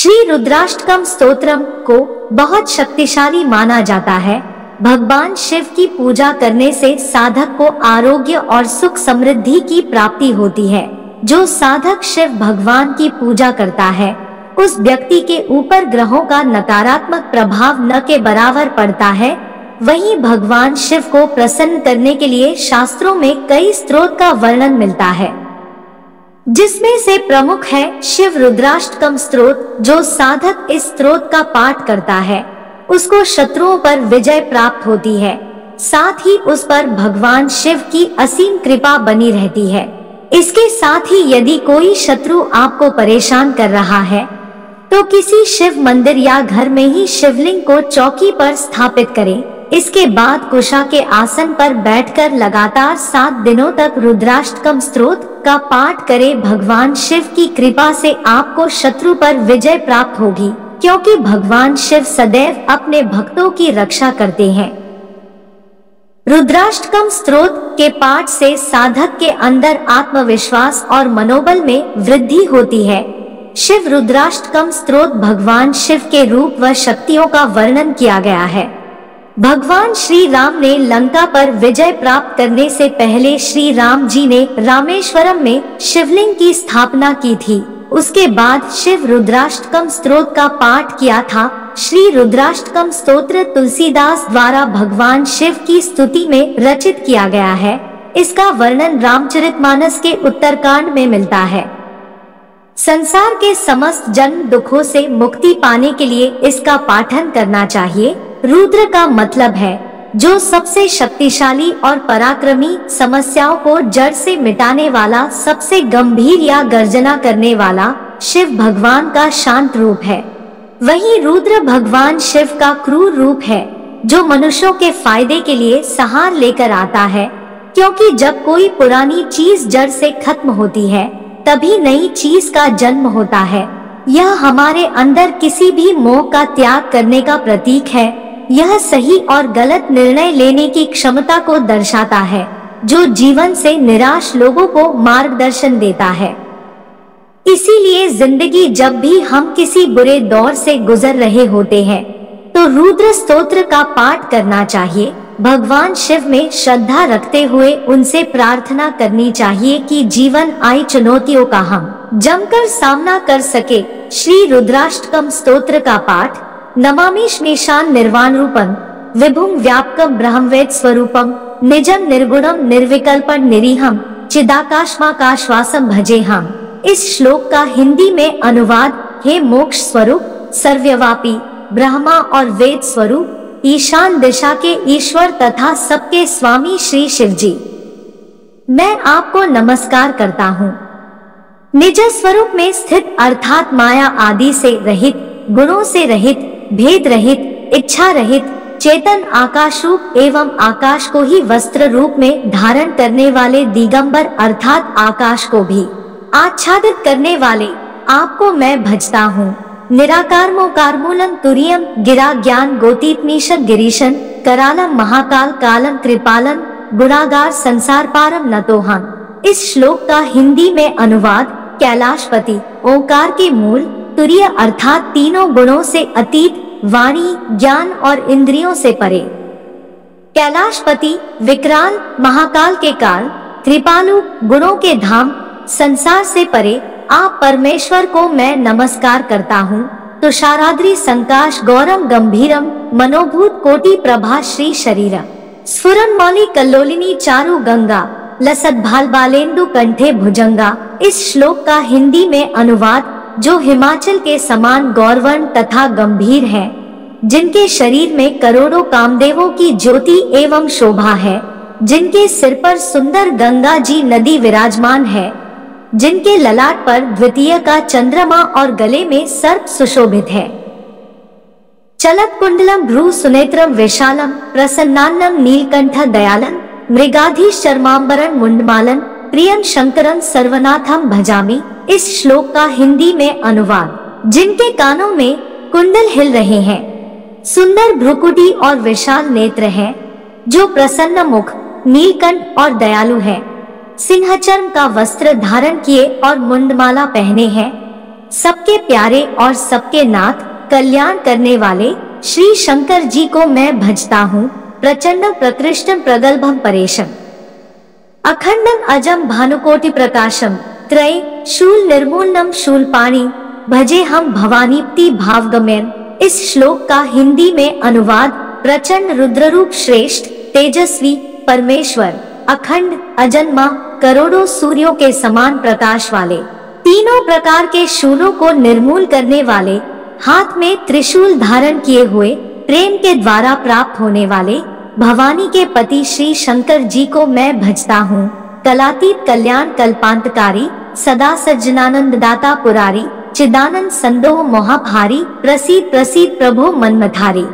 श्री रुद्राष्टकम स्तोत्रम को बहुत शक्तिशाली माना जाता है। भगवान शिव की पूजा करने से साधक को आरोग्य और सुख समृद्धि की प्राप्ति होती है। जो साधक शिव भगवान की पूजा करता है उस व्यक्ति के ऊपर ग्रहों का नकारात्मक प्रभाव न के बराबर पड़ता है। वहीं भगवान शिव को प्रसन्न करने के लिए शास्त्रों में कई स्तोत्र का वर्णन मिलता है, जिसमें से प्रमुख है शिव रुद्राष्टकम स्तोत्र। जो साधक इस स्तोत्र का पाठ करता है उसको शत्रुओं पर विजय प्राप्त होती है, साथ ही उस पर भगवान शिव की असीम कृपा बनी रहती है। इसके साथ ही यदि कोई शत्रु आपको परेशान कर रहा है तो किसी शिव मंदिर या घर में ही शिवलिंग को चौकी पर स्थापित करें। इसके बाद कुशा के आसन पर बैठकर लगातार 7 दिनों तक रुद्राष्टकम स्तोत्र का पाठ करें। भगवान शिव की कृपा से आपको शत्रु पर विजय प्राप्त होगी, क्योंकि भगवान शिव सदैव अपने भक्तों की रक्षा करते हैं। रुद्राष्टकम स्तोत्र के पाठ से साधक के अंदर आत्मविश्वास और मनोबल में वृद्धि होती है। शिव रुद्राष्टकम स्तोत्र भगवान शिव के रूप व शक्तियों का वर्णन किया गया है। भगवान श्री राम ने लंका पर विजय प्राप्त करने से पहले श्री राम जी ने रामेश्वरम में शिवलिंग की स्थापना की थी। उसके बाद शिव रुद्राष्टकम स्तोत्र का पाठ किया था। श्री रुद्राष्टकम स्तोत्र तुलसीदास द्वारा भगवान शिव की स्तुति में रचित किया गया है। इसका वर्णन रामचरितमानस के उत्तरकांड में मिलता है। संसार के समस्त जन्म दुखों से मुक्ति पाने के लिए इसका पाठन करना चाहिए। रुद्र का मतलब है जो सबसे शक्तिशाली और पराक्रमी, समस्याओं को जड़ से मिटाने वाला, सबसे गंभीर या गर्जना करने वाला शिव भगवान का शांत रूप है। वहीं रुद्र भगवान शिव का क्रूर रूप है जो मनुष्यों के फायदे के लिए संहार लेकर आता है, क्योंकि जब कोई पुरानी चीज जड़ से खत्म होती है तभी नई चीज का जन्म होता है। यह हमारे अंदर किसी भी मोह का त्याग करने का प्रतीक है। यह सही और गलत निर्णय लेने की क्षमता को दर्शाता है, जो जीवन से निराश लोगों को मार्गदर्शन देता है। इसीलिए जिंदगी जब भी हम किसी बुरे दौर से गुजर रहे होते हैं तो रुद्र स्तोत्र का पाठ करना चाहिए। भगवान शिव में श्रद्धा रखते हुए उनसे प्रार्थना करनी चाहिए कि जीवन आई चुनौतियों का हम जमकर सामना कर सके। श्री रुद्राष्टकम स्तोत्र का पाठ नमामि श्मीशान निर्वाण रूपम विभुम व्यापकम ब्रह्मवेद स्वरूपम निजम निर्गुणम निर्विकल्पम निरीहम चिदाकाशमाकाशवासम भजे हम। इस श्लोक का हिंदी में अनुवाद, हे मोक्ष स्वरूप, सर्वव्यापी, ब्रह्मा और वेद स्वरूप, ईशान दिशा के ईश्वर तथा सबके स्वामी श्री शिव जी, मैं आपको नमस्कार करता हूँ। निज स्वरूप में स्थित अर्थात माया आदि से रहित, गुणों से रहित, भेद रहित, इच्छा रहित, चेतन आकाश रूप एवं आकाश को ही वस्त्र रूप में धारण करने वाले दिगंबर अर्थात आकाश को भी आच्छादित करने वाले आपको मैं भजता हूँ। निराकार मोकार मूलम तुरियम गिरा ज्ञान गोतीतमीशत गिरीशन करालम महाकाल कालम कृपालम गुणागार संसार पारम नतोहम। इस श्लोक का हिंदी में अनुवाद, कैलाशपति, ओंकार के मूल, तुरीय अर्थात तीनों गुणों से अतीत, वाणी, ज्ञान और इंद्रियों से परे। कैलाशपति, विकराल, महाकाल के काल, कृपालु, गुणों के धाम, संसार से परे आप परमेश्वर को मैं नमस्कार करता हूँ। तुषाराद्रि संकाश गौरम गंभीरम मनोभूत कोटि प्रभा श्री शरीर स्फुरन मौली कल्लोलिनी चारु गंगा लसत भाल बालेंदु कंठे भुजंगा। इस श्लोक का हिंदी में अनुवाद, जो हिमाचल के समान गौरवर्ण तथा गंभीर है, जिनके शरीर में करोड़ों कामदेवों की ज्योति एवं शोभा है, जिनके सिर पर सुंदर गंगा जी नदी विराजमान है, जिनके ललाट पर द्वितीय का चंद्रमा और गले में सर्प सुशोभित है। चलत कुंडलम भ्रू सुनेत्रम विशालम प्रसन्नान्नम नीलकंठ दयालन मृगाधीश चर्मांबरन मुंडमालन प्रियम शंकरन सर्वनाथम भजामि। इस श्लोक का हिंदी में अनुवाद, जिनके कानों में कुंडल हिल रहे हैं, सुंदर भ्रुकुटी और विशाल नेत्र हैं, जो प्रसन्न मुख, नीलकंठ और दयालु है, सिंहचर्म का वस्त्र धारण किए और मुंडमाला पहने हैं, सबके प्यारे और सबके नाथ कल्याण करने वाले श्री शंकर जी को मैं भजता हूँ। प्रचंड प्रकृष्ट प्रगल्भम परेशम अखंडम अजम भानुकोटि प्रकाशम त्रय शूल निर्मूलनम शूलपाणि भजे हम भवानीप्ति भावगम्यन। इस श्लोक का हिंदी में अनुवाद प्रचंड रुद्ररूप श्रेष्ठ तेजस्वी परमेश्वर अखंड अजन्मा करोड़ों सूर्यों के समान प्रकाश वाले तीनों प्रकार के शूलों को निर्मूल करने वाले हाथ में त्रिशूल धारण किए हुए प्रेम के द्वारा प्राप्त होने वाले भवानी के पति श्री शंकर जी को मैं भजता हूँ। कलातीत कल्याण कल्पांतकारी सदा सज्जनानंद दाता पुरारी चिदानंद संदोह मोहाभारी प्रसीद प्रसीद प्रभो मनमथारी।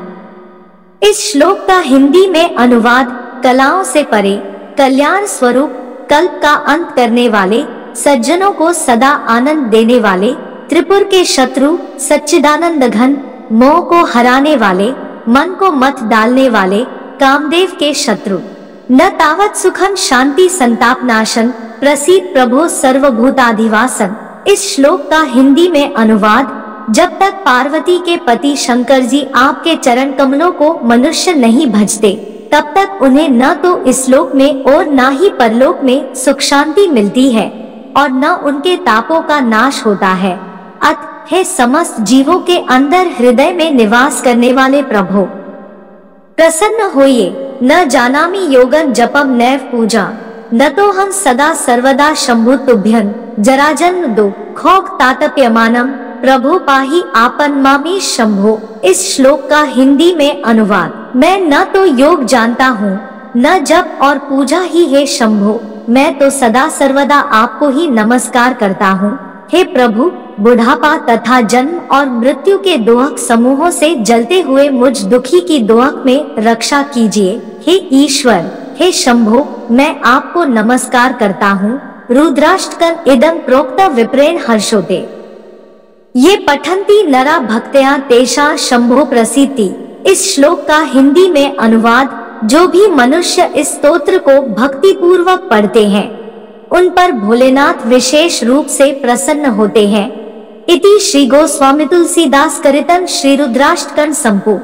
इस श्लोक का हिंदी में अनुवाद कलाओं से परे कल्याण स्वरूप कल्प का अंत करने वाले सज्जनों को सदा आनंद देने वाले त्रिपुर के शत्रु सच्चिदानंद घन मोह को हराने वाले मन को मत डालने वाले कामदेव के शत्रु न तावत सुखम शांति संताप नाशन प्रसीद प्रभो सर्वभूताधिवासन। इस श्लोक का हिंदी में अनुवाद जब तक पार्वती के पति शंकर जी आपके चरण कमलों को मनुष्य नहीं भजते तब तक उन्हें न तो इस लोक में और न ही परलोक में सुख शांति मिलती है और न उनके तापों का नाश होता है। अतः हे समस्त जीवों के अंदर हृदय में निवास करने वाले प्रभो प्रसन्न होइए। न जानामि योगन जपम नैव पूजा न तो हम सदा सर्वदा शंभु तुभ्यन जराजन्म दो खोग तातप्यमानम प्रभु पाही आपन मामी शंभो। इस श्लोक का हिंदी में अनुवाद मैं न तो योग जानता हूँ न जप और पूजा ही है शंभो, मैं तो सदा सर्वदा आपको ही नमस्कार करता हूँ। हे प्रभु बुढ़ापा तथा जन्म और मृत्यु के दोहक समूहों से जलते हुए मुझ दुखी की दोहक में रक्षा कीजिए। हे ईश्वर हे शंभो मैं आपको नमस्कार करता हूँ। रुद्राष्टकं इदं प्रोक्त विप्रेण हर्षोते ये पठन्ति नरा भक्त्या तेषा शंभो प्रसीति। इस श्लोक का हिंदी में अनुवाद जो भी मनुष्य इस स्तोत्र को भक्ति पूर्वक पढ़ते हैं उन पर भोलेनाथ विशेष रूप से प्रसन्न होते हैं। इति श्री गोस्वामी तुलसीदास कृतं श्री रुद्राष्टकं संपू।